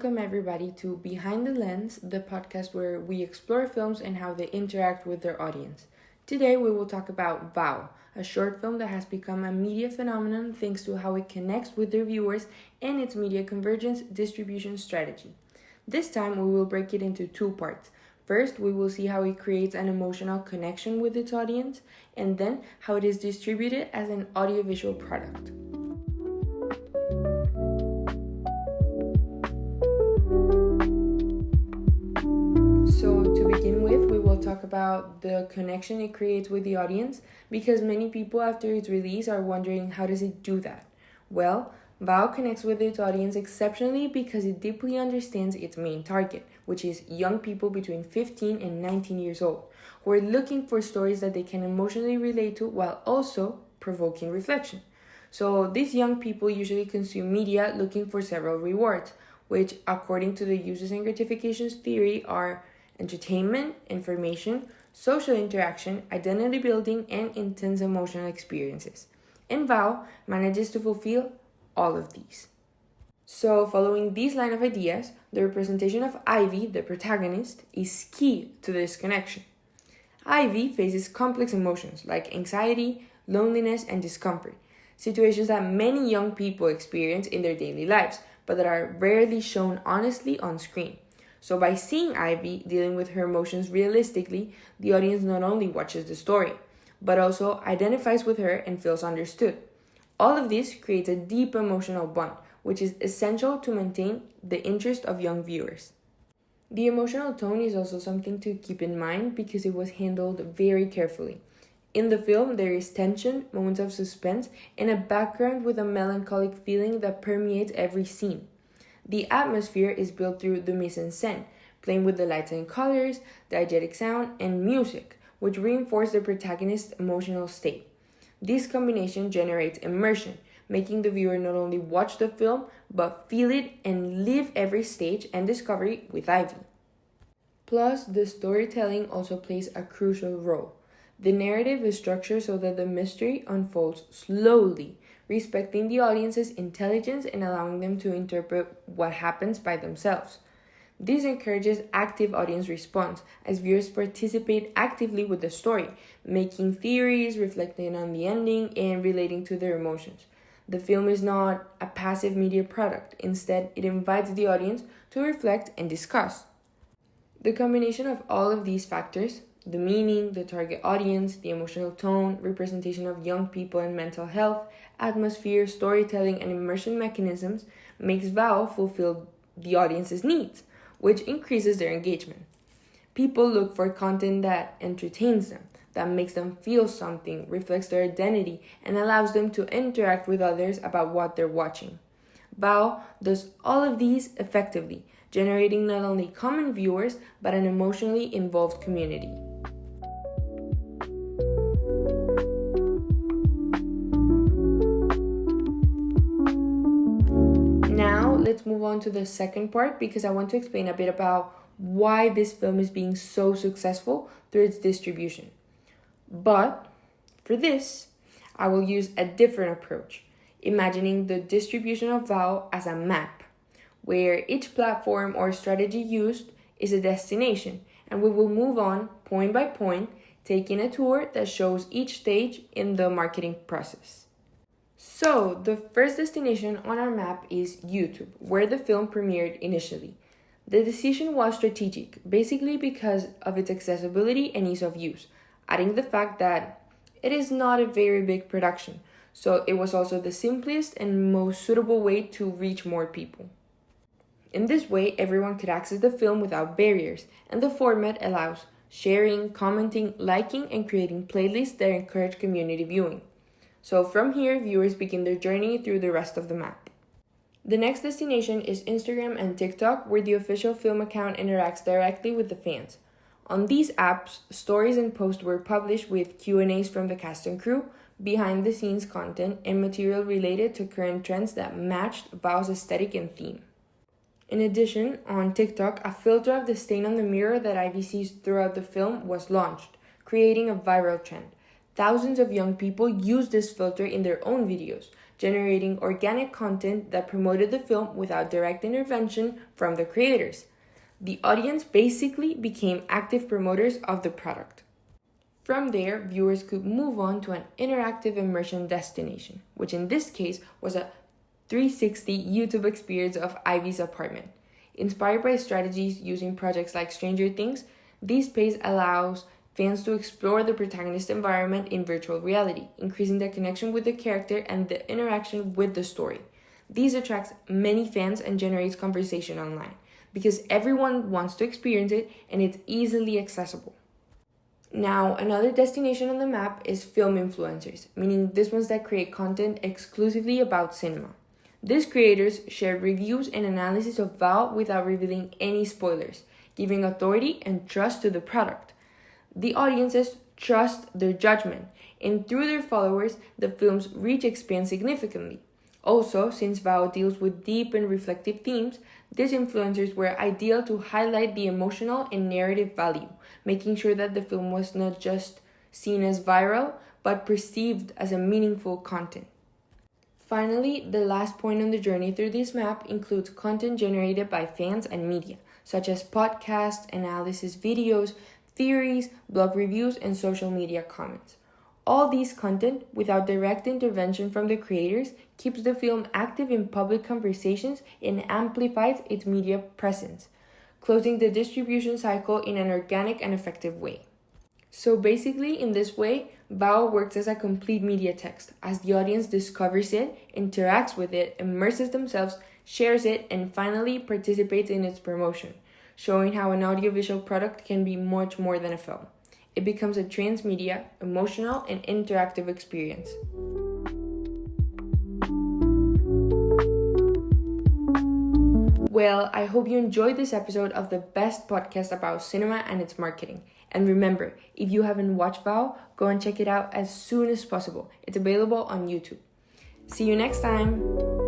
welcome everybody to Behind the Lens, the podcast where we explore films and how they interact with their audience. Today we will talk about Vow, a short film that has become a media phenomenon thanks to how it connects with their viewers and its media convergence distribution strategy. This time we will break it into two parts. First, we will see how it creates an emotional connection with its audience, and then how it is distributed as an audiovisual product. So to begin with, we will talk about the connection it creates with the audience, because many people after its release are wondering how does it do that? Well, Vow connects with its audience exceptionally because it deeply understands its main target, which is young people between 15 and 19 years old, who are looking for stories that they can emotionally relate to while also provoking reflection. So these young people usually consume media looking for several rewards, which according to the uses and gratifications theory are entertainment, information, social interaction, identity building, and intense emotional experiences. And Vow manages to fulfill all of these. So, following these line of ideas, the representation of Ivy, the protagonist, is key to this connection. Ivy faces complex emotions like anxiety, loneliness, and discomfort, situations that many young people experience in their daily lives, but that are rarely shown honestly on screen. So by seeing Ivy dealing with her emotions realistically, the audience not only watches the story, but also identifies with her and feels understood. All of this creates a deep emotional bond, which is essential to maintain the interest of young viewers. The emotional tone is also something to keep in mind because it was handled very carefully. In the film, there is tension, moments of suspense, and a background with a melancholic feeling that permeates every scene. The atmosphere is built through the mise-en-scène, playing with the lights and colors, diegetic sound, and music, which reinforce the protagonist's emotional state. This combination generates immersion, making the viewer not only watch the film, but feel it and live every stage and discovery with Ivy. Plus, the storytelling also plays a crucial role. The narrative is structured so that the mystery unfolds slowly, respecting the audience's intelligence and allowing them to interpret what happens by themselves. This encourages active audience response as viewers participate actively with the story, making theories, reflecting on the ending, and relating to their emotions. The film is not a passive media product. Instead, it invites the audience to reflect and discuss. The combination of all of these factors, the meaning, the target audience, the emotional tone, representation of young people and mental health, atmosphere, storytelling, and immersion mechanisms makes Vow fulfill the audience's needs, which increases their engagement. People look for content that entertains them, that makes them feel something, reflects their identity, and allows them to interact with others about what they're watching. Vow does all of these effectively, generating not only common viewers, but an emotionally involved community. Now, let's move on to the second part because I want to explain a bit about why this film is being so successful through its distribution. But for this, I will use a different approach, imagining the distribution of Vow as a map, where each platform or strategy used is a destination, and we will move on point by point, taking a tour that shows each stage in the marketing process. So, the first destination on our map is YouTube, where the film premiered initially. The decision was strategic, basically because of its accessibility and ease of use, adding the fact that it is not a very big production, so it was also the simplest and most suitable way to reach more people. In this way, everyone could access the film without barriers, and the format allows sharing, commenting, liking, and creating playlists that encourage community viewing. So from here, viewers begin their journey through the rest of the map. The next destination is Instagram and TikTok, where the official film account interacts directly with the fans. On these apps, stories and posts were published with Q&As from the cast and crew, behind-the-scenes content, and material related to current trends that matched Vow's aesthetic and theme. In addition, on TikTok, a filter of the stain on the mirror that Ivy sees throughout the film was launched, creating a viral trend. Thousands of young people use this filter in their own videos, generating organic content that promoted the film without direct intervention from the creators. The audience basically became active promoters of the product. From there, viewers could move on to an interactive immersion destination, which in this case was a 360 YouTube experience of Ivy's apartment. Inspired by strategies using projects like Stranger Things, this space allows fans to explore the protagonist's environment in virtual reality, increasing the connection with the character and the interaction with the story. This attracts many fans and generates conversation online, because everyone wants to experience it and it's easily accessible. Now, another destination on the map is film influencers, meaning these ones that create content exclusively about cinema. These creators share reviews and analysis of VAO without revealing any spoilers, giving authority and trust to the product. The audiences trust their judgment, and through their followers, the film's reach expands significantly. Also, since VAO deals with deep and reflective themes, these influencers were ideal to highlight the emotional and narrative value, making sure that the film was not just seen as viral, but perceived as a meaningful content. Finally, the last point on the journey through this map includes content generated by fans and media, such as podcasts, analysis videos, theories, blog reviews, and social media comments. All these content, without direct intervention from the creators, keeps the film active in public conversations and amplifies its media presence, closing the distribution cycle in an organic and effective way. So basically, in this way, VAO works as a complete media text, as the audience discovers it, interacts with it, immerses themselves, shares it, and finally participates in its promotion, showing how an audiovisual product can be much more than a film. It becomes a transmedia, emotional, and interactive experience. Well, I hope you enjoyed this episode of the best podcast about cinema and its marketing. And remember, if you haven't watched VAO, go and check it out as soon as possible. It's available on YouTube. See you next time!